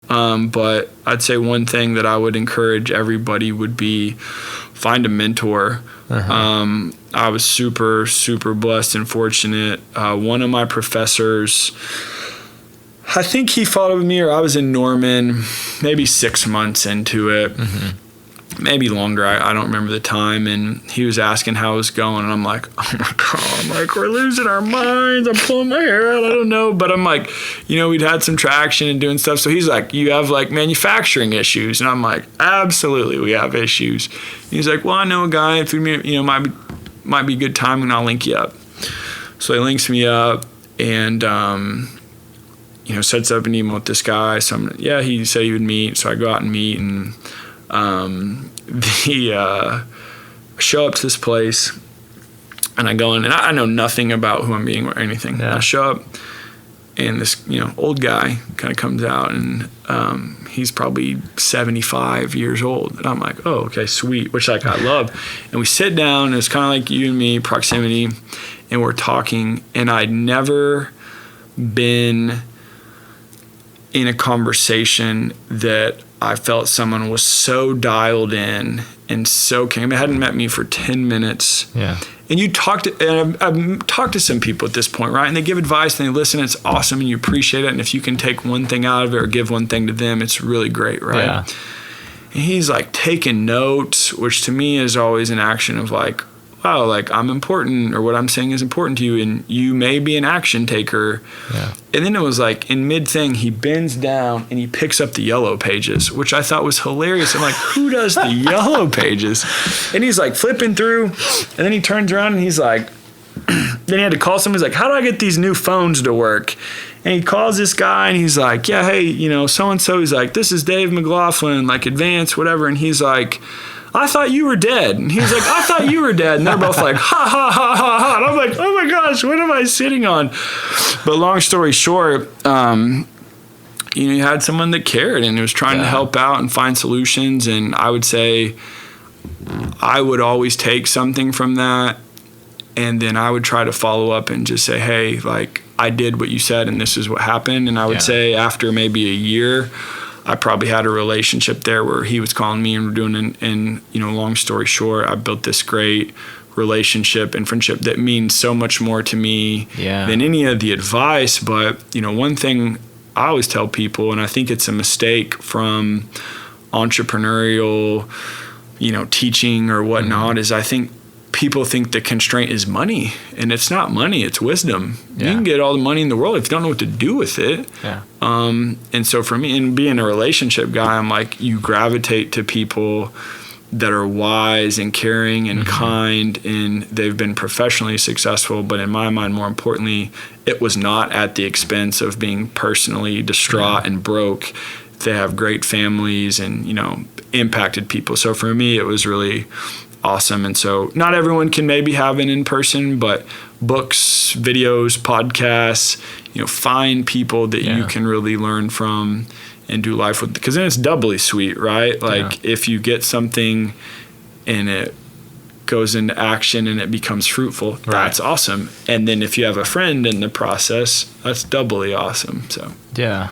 But I'd say one thing that I would encourage everybody would be find a mentor. I was super, super blessed and fortunate. One of my professors, I think he followed me, or I was in Norman maybe 6 months into it, maybe longer. I don't remember the time. And he was asking how it was going. And I'm like, oh my God, like, we're losing our minds. I'm pulling my hair out. I don't know. But I'm like, we'd had some traction and doing stuff. So he's like, you have like manufacturing issues. And I'm like, absolutely, we have issues. And he's like, well, I know a guy, if might be a good time, and I'll link you up. So he links me up and, sets up an email with this guy. So he said he would meet. So I go out and meet, and show up to this place, and I go in, and I know nothing about who I'm meeting or anything. I show up, and this old guy kind of comes out, and he's probably 75 years old, and I'm like, oh, okay, sweet, which like I love. And we sit down, and it's kind of like you and me, proximity, and we're talking, and I'd never been in a conversation that I felt someone was so dialed in and so came. It hadn't met me for 10 minutes. Yeah. And I've talked to some people at this point, right? And they give advice and they listen. And it's awesome, and you appreciate it. And if you can take one thing out of it or give one thing to them, it's really great, right? Yeah. And he's like taking notes, which to me is always an action of like, wow, like I'm important, or what I'm saying is important to you, and you may be an action taker. Yeah. And then it was like in mid thing, he bends down and he picks up the yellow pages, which I thought was hilarious. I'm like, who does the yellow pages? And he's like flipping through, and then he turns around and he's like, then he had to call someone. He's like, how do I get these new phones to work? And he calls this guy, and he's like, yeah, hey, so-and-so. He's like, this is Dave McLaughlin, like advanced, whatever. And he's like, I thought you were dead. And he was like, I thought you were dead. And they're both like, ha, ha, ha, ha, ha. And I'm like, oh my gosh, what am I sitting on? But long story short, you had someone that cared and was trying to help out and find solutions. And I would say I would always take something from that, and then I would try to follow up and just say, hey, like, I did what you said, and this is what happened. And I would say after maybe a year, I probably had a relationship there where he was calling me and we're doing and long story short, I built this great relationship and friendship that means so much more to me than any of the advice. But, one thing I always tell people, and I think it's a mistake from entrepreneurial, teaching or whatnot, is I think people think the constraint is money, and it's not money, it's wisdom. You can get all the money in the world if you don't know what to do with it. And so for me, and being a relationship guy, I'm like, you gravitate to people that are wise and caring and kind, and they've been professionally successful, but in my mind, more importantly, it was not at the expense of being personally distraught and broke. They have great families and impacted people. So for me, it was really awesome. And so not everyone can maybe have an in-person, but books, videos, podcasts, find people that you can really learn from and do life with, because then it's doubly sweet, right? Like if you get something and it goes into action and it becomes fruitful, that's awesome. And then if you have a friend in the process, that's doubly awesome. So yeah.